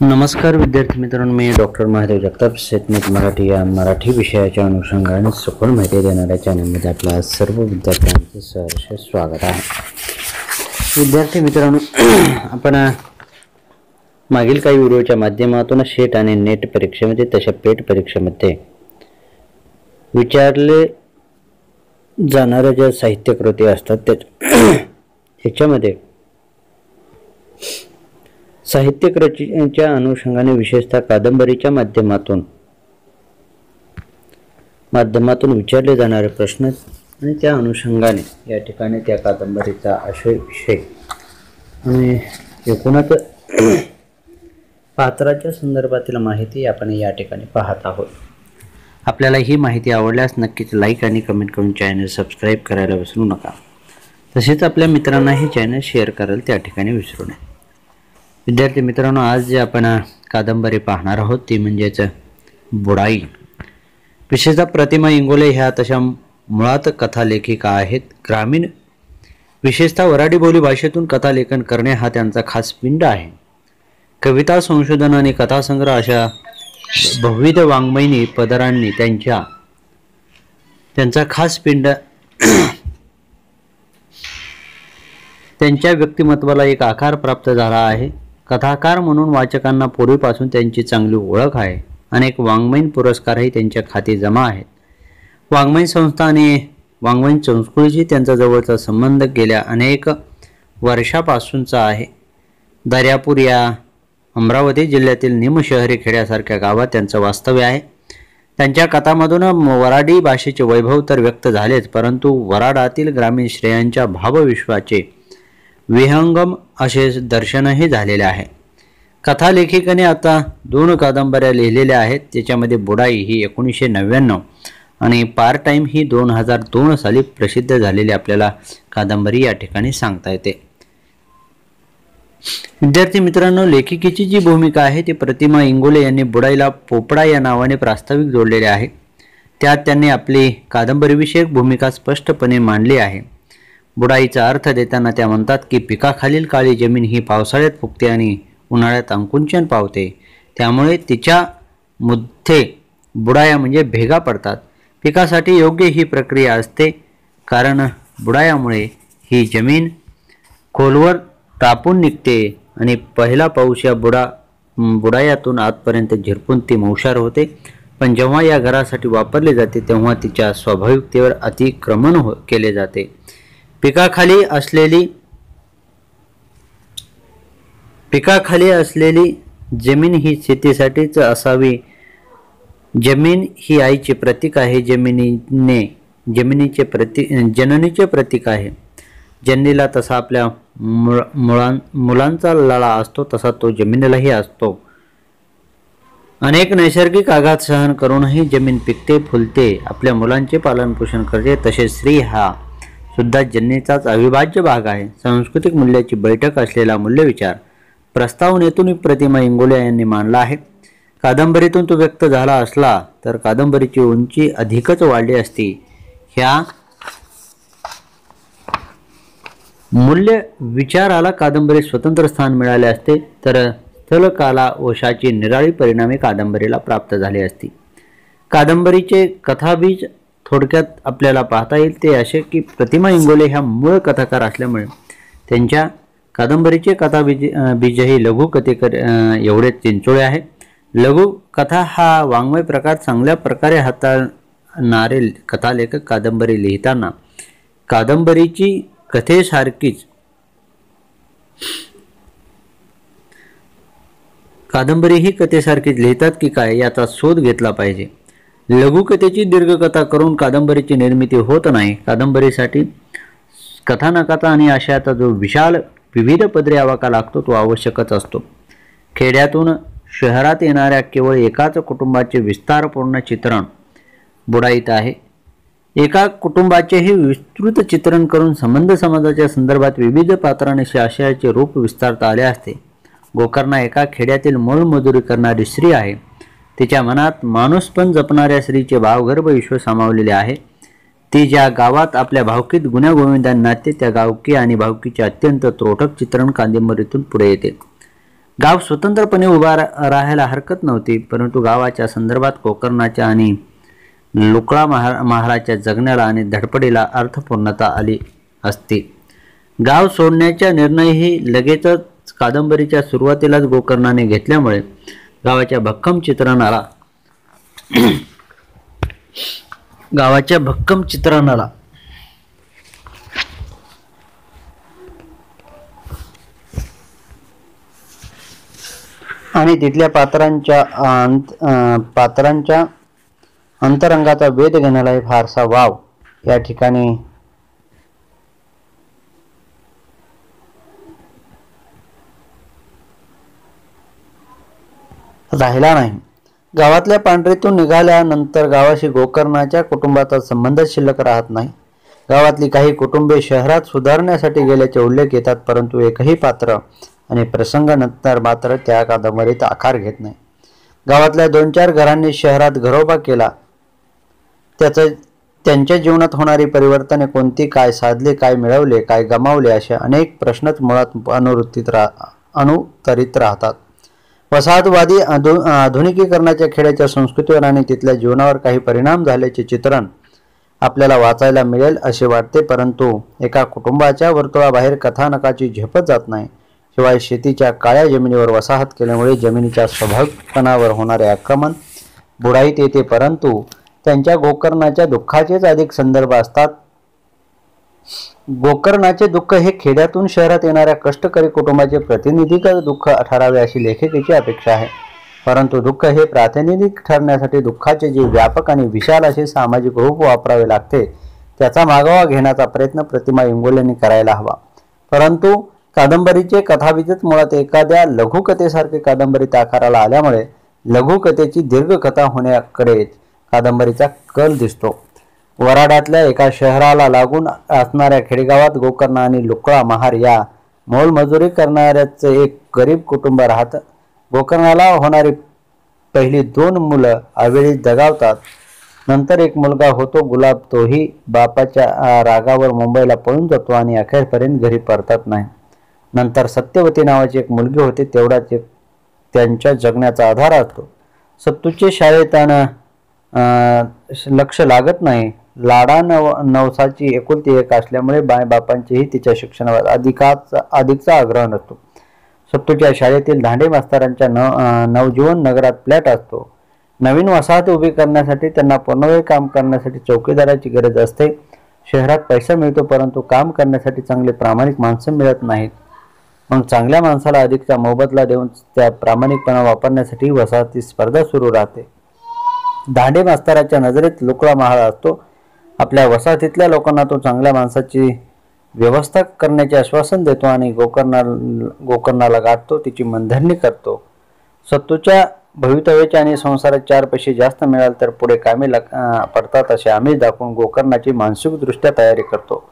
नमस्कार विद्यार्थी मित्रांनो, मी डॉक्टर महादेव जगताप शेतनीत मराठी या मराठी विषयाच्या अनुषंगाने सखोल माहिती देणाऱ्या चॅनलमध्ये आपल्या सर्व विद्यार्थ्यांचे सहर्ष स्वागत आहे। विद्यार्थी मित्रांनो, आपण मागील काही व्हिडिओच्या माध्यमातून शेट आणि नेट परीक्षेमध्ये तशा पेट परीक्षेमध्ये विचारले जाणाऱ्या ज्या साहित्य कृती असतात त्याच्यामध्ये साहित्य कृतीच्या अनुषंगाने विशेषतः कादंबरीच्या माध्यमातून विचारले जाणारे प्रश्न आणि त्या अनुषंगाने या ठिकाणी त्या कादंबरीचा आशय विषय आणि एकूणच पात्राच्या संदर्भातील माहिती आपण या ठिकाणी पाहत आहोत। आपल्याला ही माहिती आवडल्यास नक्कीच लाईक आणि कमेंट करून चॅनल सबस्क्राईब करायला विसरू नका। तसेच आपल्या मित्रांना हे चॅनल शेअर कराल त्या ठिकाणी विसरू नये। विद्यार्थी मित्रांनो, आज जे आपण कादंबरी पाहणार आहोत ती म्हणजेच बुडाई। विशेषतः प्रतिमा इंगोले ह्या तशा मुळात कथा लेखिका आहेत। ग्रामीण विशेषतः वराडी बोली भाषेतून कथा लेखन करणे हा त्यांचा खास पिंड आहे। कविता संशोधन आणि कथासंग्रह अशा बहुविध वाङ्मयीन पदरांनी त्यांचा खास पिंड त्यांच्या व्यक्तिमत्वाला एक आकार प्राप्त झाला आहे। कथाकार म्हणून वाचकांना पूर्वीपासून त्यांची चांगली ओळख आहे। अनेक वाङ्मयीन पुरस्कारही त्यांच्या खाती जमा आहेत। वाङ्मयीन संस्था आणि वाङ्मयीन संस्कृतीशी त्यांचा जवळचा संबंध गेल्या अनेक वर्षापासूनचा आहे। दर्यापूर या अमरावती जिल्ह्यातील निमशहरी खेड्यासारख्या गावात त्यांचं वास्तव्य आहे। त्यांच्या कथांमधून वराडी भाषेचे वैभव तर व्यक्त झालेच, परंतु वराडातील ग्रामीण स्त्रियांच्या भावविश्वाचे विहंगम असे दर्शनही झालेले आहे। कथा लेखिकेने आता 2 कादंबऱ्या लिहिलेल्या आहेत। त्याच्यामध्ये बुडाई ही 1999 आणि पार्ट टाइम ही 2002 साली प्रसिद्ध झालेली आपल्याला कादंबरी या ठिकाणी सांगता येते। विद्यार्थी मित्रांनो, लेखिकेची जी भूमिका आहे ती प्रतिमा इंगोले यांनी बुडाईला पोपडा या नावाने प्रास्ताविक जोडलेले आहे। त्यात त्यांनी आपली कादंबरीविषयक भूमिका स्पष्टपणे मांडली आहे। बुडाईचा अर्थ देताना त्या म्हणतात की पिकाखालील काळी जमीन ही पावसाळ्यात फुगते आणि उन्हाळ्यात अंकुंचन पावते, त्यामुळे तिच्या मध्ये बुडाया म्हणजे भेगा पडतात। पिकासाठी योग्य ही प्रक्रिया असते, कारण बुडायामुळे ही जमीन खोलवर तापून निघते आणि पहिला पाऊस या बुडायातून आतपर्यंत झिरपून ती मौशार होते। पण जेव्हा या घरासाठी वापरले जाते तेव्हा तिच्या स्वाभाविकतेवर अतिक्रमण केले जाते। पिकाखाली असलेली जमीन ही शेतीसाठीच असावी। जमीन ही आईचे प्रतीक आहे। जननीचे प्रतीक आहे। जननीला तसा आपल्या मुलांचा लळा असतो तसा तो जमिनीलाही असतो। अनेक नैसर्गिक आघात सहन करूनही जमीन पिकते, फुलते, आपल्या मुलांचे पालनपोषण करते। तसेच स्त्री हा सुद्धा जननीचाच अविभाज्य भाग आहे। सांस्कृतिक मूल्याची बैठक असलेला मूल्यविचार प्रस्तावनेतून प्रतिमा इंगोले यांनी मांडला आहे। कादंबरीतून तो व्यक्त झाला असला तर कादंबरीची उंची अधिकच वाढली असती। ह्या मूल्य विचाराला कादंबरीत स्वतंत्र स्थान मिळाले असते तर स्थलकाला वशाची निराळी परिणामे कादंबरीला प्राप्त झाली असती। कादंबरीचे कथाबीज थोडक्यात आपल्याला पाहता येईल ते असे की प्रतिमा इंगोले ह्या मूळ कथाकार असल्यामुळे त्यांच्या कादंबरीचे कथाबीजही लघुकथेकर एवढे चिंचोळे आहे। लघुकथा हा वाङ्मय प्रकार चांगल्या प्रकारे हाताळणारे कथालेखक कादंबरी लिहिताना कादंबरीची कथेसारखीच लिहितात की काय याचा शोध घेतला पाहिजे। लघुकथेची दीर्घकथा करून कादंबरीची निर्मिती होत नाही। कादंबरीसाठी कथानकथा आणि आशयाचा जो विशाल विविध पदरी आवाका लागतो तो आवश्यकच असतो। खेड्यातून शहरात येणाऱ्या केवळ एकाच कुटुंबाचे विस्तारपूर्ण चित्रण बुडाईत आहे। एका कुटुंबाचेही विस्तृत चित्रण करून संबंध समाजाच्या संदर्भात विविध पात्रांशी आशयाचे रूप विस्तारता आले असते। गोकर्णा एका खेड्यातील मोलमजुरी करणारी स्त्री आहे। तिच्या मनात माणूसपण जपणाऱ्या स्त्रीचे भावगर्भ विश्व सामावलेले आहे। ती ज्या गावात आपल्या भावकीत गुण्यागोविंदांना नाचते त्या गावकी आणि भावकीचे अत्यंत त्रोटक चित्रण कादंबरीतून पुढे येते। गाव स्वतंत्रपणे उभा राहायला हरकत नव्हती, परंतु गावाच्या संदर्भात गोकर्णाच्या आणि लुकळा महाराच्या जगण्याला आणि धडपडीला अर्थपूर्णता आली असती. गाव सोडण्याचा निर्णयही लगेचच कादंबरीच्या सुरुवातीलाच गोकर्णाने घेतल्यामुळे गावाच्या भक्कम चित्रणाला आणि तिथल्या पात्रांच्या अंतरंगाचा वेध घेण्यालाही फारसा वाव या ठिकाणी राहिला नाही. गावातल्या पांढरीतून निघाल्यानंतर गावाशी गोकर्णाच्या कुटुंबाचा संबंध शिल्लक राहत नाही. गावातली काही कुटुंबे शहरात सुधारण्यासाठी गेल्याचे उल्लेख येतात, परंतु एकही पात्र आणि प्रसंग नंतर मात्र त्या कादंबरीत आकार घेत नाही. गावातल्या 2-4 घरांनी शहरात घरोबा केला. त्यांच्या जीवनात होणारी परिवर्तने कोणती, काय साधले, काय मिळवले, काय गमावले असे अनेक प्रश्नच मुळात अनुत्तरित राहतात. वसाहतवादी आधुनिकीकरणाच्या खेड्याच्या संस्कृतीवर आणि तिथल्या जीवनावर काही परिणाम झाल्याचे चित्रण आपल्याला वाचायला मिळेल असे वाटते, परंतु एका कुटुंबाच्या वर्तुळाबाहेर कथानकाची झेपत जात नाही. शिवाय शेतीच्या काळ्या जमिनीवर वसाहत केल्यामुळे जमिनीच्या स्वाभाविकपणावर होणारे आक्रमण बुडाईत येते, परंतु त्यांच्या गोकर्णाच्या दुःखाचेच अधिक संदर्भ असतात. गोकर्णाचे दुःख हे खेड्यातून शहरात येणाऱ्या कष्टकरी कुटुंबाचे प्रातिनिधिक दुःख ठरावे अशी लेखिकेची अपेक्षा आहे, परंतु दुःख हे प्रातिनिधिक ठरण्यासाठी दुःखाचे जे व्यापक आणि विशाल असे सामाजिक रूप वापरावे लागते त्याचा मागोवा घेण्याचा प्रयत्न प्रतिमा इंगोलेंनी करायला हवा. परंतु कादंबरीचे कथाविजत मुळात एखाद्या लघुकथेसारखे कादंबरीत आकाराला आल्यामुळे लघुकथेची दीर्घकथा होण्याकडे कादंबरीचा कल दिसतो. वराडातल्या एका शहराला लागून असणाऱ्या खेडेगावात गोकर्ण आणि लुकळा महार या मोलमजुरी करणाऱ्याचे एक गरीब कुटुंब राहतं. गोकर्णाला होणारी पहिली 2 मुलं अवेळी दगावतात. नंतर एक मुलगा होतो गुलाब, तोही बापाच्या रागावर मुंबईला पळून जातो आणि अखेरपर्यंत घरी परतत नाही. नंतर सत्यवती नावाची एक मुलगी होते, तेवढाच एक त्यांच्या जगण्याचा आधार असतो. सत्तूचे शाळेत लक्ष लागत नाही. लाडा नवसाची एकुलती एक असल्यामुळे बापांचेही तिच्या शिक्षणावर अधिकचा आग्रह नसतो. सत्तूच्या शाळेतील धांडे मास्तरांच्या नवजीवन नगरात फ्लॅट असतो. नवीन वसाहत उभी करण्यासाठी त्यांना पूर्णवेळ काम करण्यासाठी चौकीदाराची गरज असते. शहरात पैसा मिळतो, परंतु काम करण्यासाठी चांगले प्रामाणिक माणसं मिळत नाहीत. मग चांगल्या माणसाला अधिकचा मोबदला देऊन त्या प्रामाणिकपणा वापरण्यासाठी वसाहतीत स्पर्धा सुरू राहते. धांडे मास्तराच्या नजरेत लुकळा महाल असतो. आपल्या वसाहतीतल्या लोकांना तो चांगल्या माणसाची व्यवस्था करण्याचे आश्वासन देतो आणि गोकर्णाला गाठतो, तिची मनधरणी करतो. सत्तूच्या भवितव्याचे आणि संसारात 4 पैसे जास्त मिळाले तर पुढे कामी पडतात असे आम्ही दाखवून गोकर्णाची मानसिकदृष्ट्या तयारी करतो.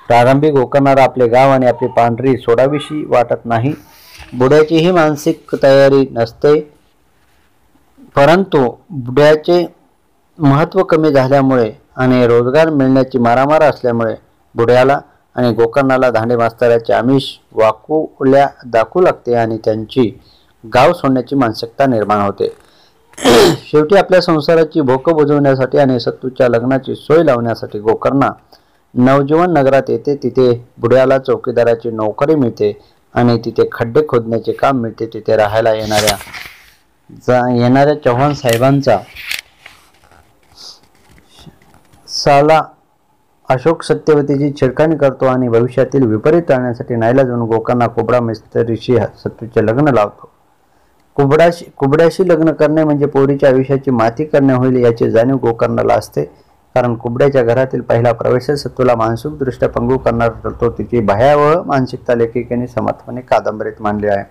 प्रारंभी गोकर्णाला आपले गाव आणि आपली पांढरी सोडावीशी वाटत नाही. बुड्याचीही मानसिक तयारी नसते, परंतु बुड्याचे महत्त्व कमी झाल्यामुळे आणि रोजगार मिळण्याची मारामार असल्यामुळे बुड्याला आणि गोकर्णाला धांडे मास्तराचे आमिष वाकुल्या दाखवू लागते आणि त्यांची गाव सोडण्याची मानसिकता निर्माण होते. शेवटी आपल्या संसाराची भोकं बुजवण्यासाठी आणि सत्तूच्या लग्नाची सोय लावण्यासाठी गोकर्णा नवजीवन नगरात येते. तिथे बुड्याला चौकीदाराची नोकरी मिळते आणि तिथे खड्डे खोदण्याचे काम मिळते. तिथे राहायला येणाऱ्या चव्हाण साहेबांचा साला अशोक सत्यवतीची छिडकाणी करतो आणि भविष्यातील विपरीत टाळण्यासाठी नाईलाजाने गोकर्णा कुबडा मिस्त्रीशी सत्तूचे लग्न लावतो. कुबड्याशी लग्न करणे म्हणजे पोरीच्या आयुष्याची माती करणे होईल याची जाणीव गोकर्णाला असते, कारण कुबड्याच्या घरातील पहिला प्रवेश सत्तूला मानसिकदृष्ट्या पंगू करणार ठरतो. तिची भयावह मानसिकता लेखिकेने समर्थपणे कादंबरीत मांडली आहे.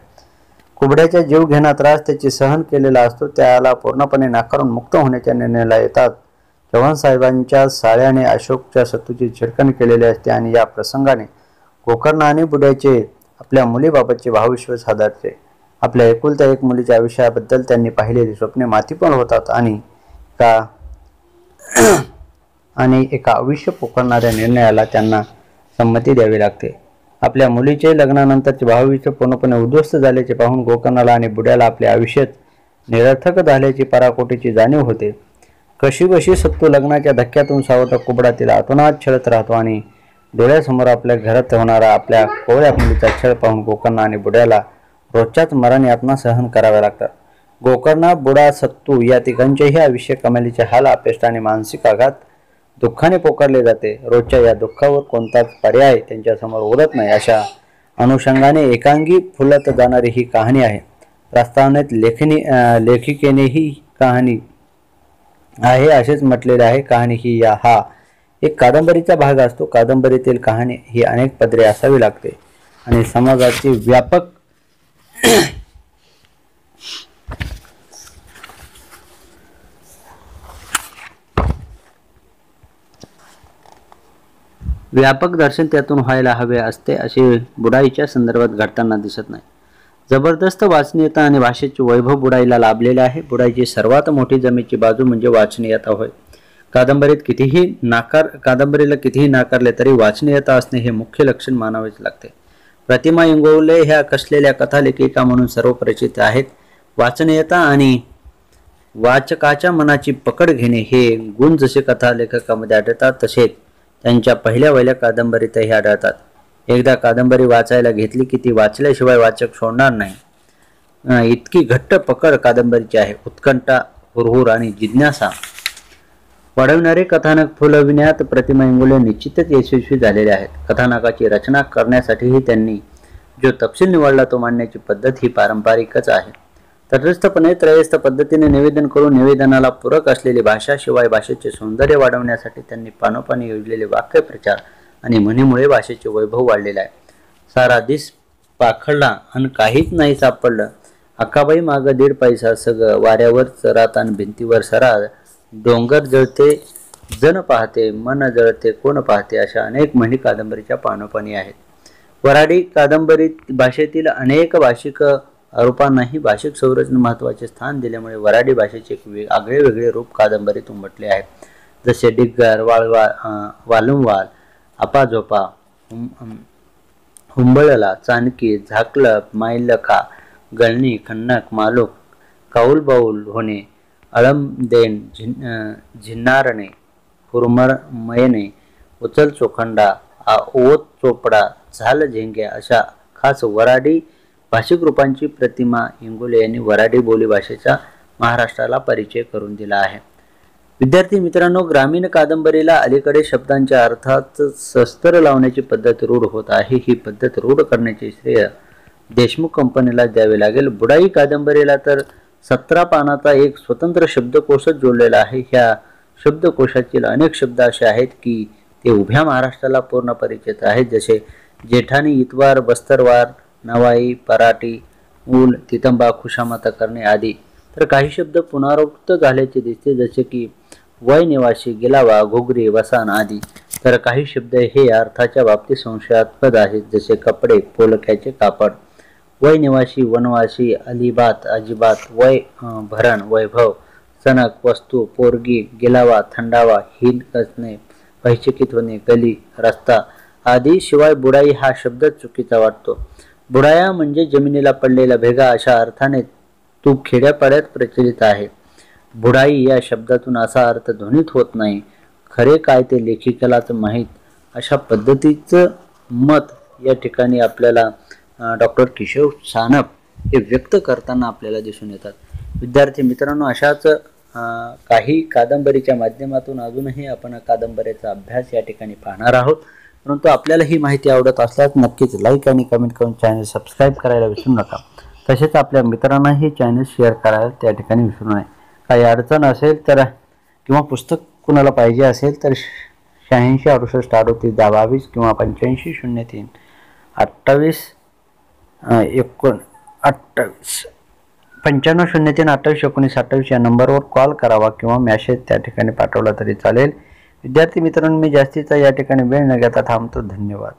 कुबड्याच्या जीव घेणा त्रास त्याची सहन केलेला असतो, त्याला पूर्णपणे नाकारून मुक्त होण्याच्या निर्णयाला येतात. चव्हाण साहेबांच्या साळ्याने अशोकच्या सत्तूची छिडकणी केलेली असते आणि या प्रसंगाने गोकर्ण आणि बुड्याचे आपल्या मुलीबाबतचे भावविश्वास हादरते. आपल्या एकुलत्या एक मुलीच्या आयुष्याबद्दल त्यांनी पाहिलेली स्वप्ने मातीपण होतात आणि एका आयुष्य पोखरणाऱ्या निर्णयाला त्यांना संमती द्यावी लागते. आपल्या मुलीचे लग्नानंतरचे भावविश्व पूर्णपणे उद्ध्वस्त झाल्याचे पाहून गोकर्णाला आणि बुड्याला आपले आयुष्य निरर्थक झाल्याची पराकोटीची जाणीव होते. कशी सत्तू लग्नाच्या धक्क्यातून सावरता कुबडा तिला आतोनात छळत राहतो आणि डोळ्यासमोर आपल्या घरात होणारा आपल्या कोवळ्या मुलीचा छळ पाहून गोकर्णा आणि बुड्याला रोजच्याच मरण यातना सहन कराव्या लागतात. गोकर्णा, बुडा, सत्तू या तिघांचेही आयुष्य कमालीचे हाल, अपेष्ट आणि मानसिक आघात दुःखाने पोकारले जाते. रोजच्या या दुःखावर कोणताच पर्याय त्यांच्यासमोर उरत नाही अशा अनुषंगाने एकांगी फुलत जाणारी ही कहाणी आहे. प्रस्तावनेत लेखिकेने ही कहाणी आहे असेच म्हटलेले आहे. कहाणी ही हा एक कादंबरीचा भाग असतो. कादंबरीतील कहाणी ही अनेक पदरे असावी लागते आणि समाजाची व्यापक दर्शन त्यातून व्हायला हवे असते असे बुडाईच्या संदर्भात घडताना दिसत नाही. जबरदस्त वाचनीयता आणि भाषेचे वैभव बुडाईला लाभलेले आहे. बुडाईची सर्वात मोठी जमेची बाजू म्हणजे वाचनीयता होय. कादंबरीला कितीही नाकारले तरी वाचनीयता असणे हे मुख्य लक्षण मानावेच लागते. प्रतिमा इंगोले ह्या कसलेल्या कथालेखिका म्हणून सर्वपरिचित आहेत. वाचनीयता आणि वाचकाच्या मनाची पकड घेणे हे गुण जसे कथालेखकामध्ये आढळतात तसेच त्यांच्या पहिल्या कादंबरीतही आढळतात. एकदा कादंबरी वाचायला घेतली की ती वाचल्याशिवाय वाचक सोडणार नाही. इतकी घट्ट पकड कादंबरीची आहे. उत्कंठा, हुरहुर आणि जिज्ञासा वाढवणारे कथानक फुलविण्यात प्रतिमा इंगोले निश्चितच यशस्वी झालेले आहेत. कथानकाची रचना करण्यासाठीही त्यांनी जो तपशील निवडला तो मांडण्याची पद्धत ही पारंपरिकच आहे. तटस्थपणे त्रयस्थ पद्धतीने निवेदन करून निवेदनाला पूरक असलेली भाषा, शिवाय भाषेचे सौंदर्य वाढवण्यासाठी त्यांनी पानोपानी योजलेले वाक्यप्रचार आणि म्हणीमुळे भाषेचे वैभव वाढलेले आहे. सारा दिस पाखडला आणि काहीच नाही सापडलं, अक्काबाई माग 1.5 पैसा, सगळं वाऱ्यावर चरात आणि भिंतीवर सरा, डोंगर जळते जण पाहते, मन जळते कोण पाहते, अशा अनेक म्हणी कादंबरीच्या पानोपानी आहेत. वऱ्हाडी कादंबरीत भाषेतील अनेक भाषिक रूपांनाही भाषिक संरचना महत्त्वाचे स्थान दिल्यामुळे वऱ्हाडी भाषेचे एक आगळे रूप कादंबरीत उमटले आहेत. जसे डिग्गर, वालुमवाल, अपाझोपा, हुंबळला, चाणकी, झाकलप, मायलखा, गळणी, खन्नक, मालूक, काऊलबाऊल होणे, अळमदेण, झिन्नारणे, हुरमरमयने, उचल चोखंडा, ओत चोपडा, झाल झेंग्या अशा खास वऱ्हाडी भाषिक रूपांची प्रतिमा इंगोले यांनी वऱ्हाडी बोली भाषेचा महाराष्ट्राला परिचय करून दिला आहे. विद्यार्थी मित्रांनो, ग्रामीण कादंबरीला अलीकडे शब्दांच्या अर्थात शस्त्र लावण्याची पद्धत रूढ होत आहे. ही पद्धत रूढ करण्याचे श्रेय देशमुख कंपनीला द्यावे लागेल. बुडाई कादंबरीला तर 17 पानाचा एक स्वतंत्र शब्दकोशच जोडलेला आहे. ह्या शब्दकोशातील अनेक शब्द असे आहेत की ते उभ्या महाराष्ट्राला पूर्ण परिचित आहेत. जसे जेठाणी, इतवार, बस्तरवार, नवाई, पराठी, मूल, तितंबा, खुशामता करणे आदी. तर काही शब्द पुनरावृत्त झाल्याचे दिसते, जसे की वय निवासी, गिलावा, घुगरी, वसान आदी. तर काही शब्द हे अर्थाच्या बाबतीत संशयास्पद आहेत, जसे कपडे, पोलक्याचे कापड. वय निवासी, वनवासी, अलिबात, अजिबात, वय भरण, वैभव, सनक, वस्तू, पोरगी, गिलावा, थंडावा, हिन कसणे, पैचकीत होणे, गली, रस्ता आदी. शिवाय बुडाई हा शब्द चुकीचा वाटतो. बुडाया म्हणजे जमिनीला पडलेला भेगा अशा अर्थाने तो खेड्यापाड्यात प्रचलित आहे. बुडाई या शब्दातून असा अर्थ ध्वनित होत नाही. खरे काय ते लेखिकालाच माहीत अशा पद्धतीचं मत या ठिकाणी आपल्याला डॉक्टर केशव सानप हे व्यक्त करताना आपल्याला दिसून येतात. विद्यार्थी मित्रांनो, अशाच काही कादंबरीच्या माध्यमातून अजूनही आपण कादंबरीचा अभ्यास या ठिकाणी पाहणार आहोत. परंतु आपल्याला ही माहिती आवडत असल्यास नक्कीच लाईक आणि कमेंट करून चॅनल सबस्क्राईब करायला विसरू नका. तसेच आपल्या मित्रांनाही चॅनल शेअर करायला त्या ठिकाणी विसरू नये. काही अडचण असेल तर किंवा पुस्तक कुणाला पाहिजे असेल तर 86 68 38 22 किंवा 85 03 28 95 03 28 19 28 या नंबरवर कॉल करावा किंवा मेसेज त्या ठिकाणी पाठवला तरी चालेल. विद्यार्थी मित्रांनो, मी जास्तीचा या ठिकाणी वेळ न घेता थांबतो. धन्यवाद.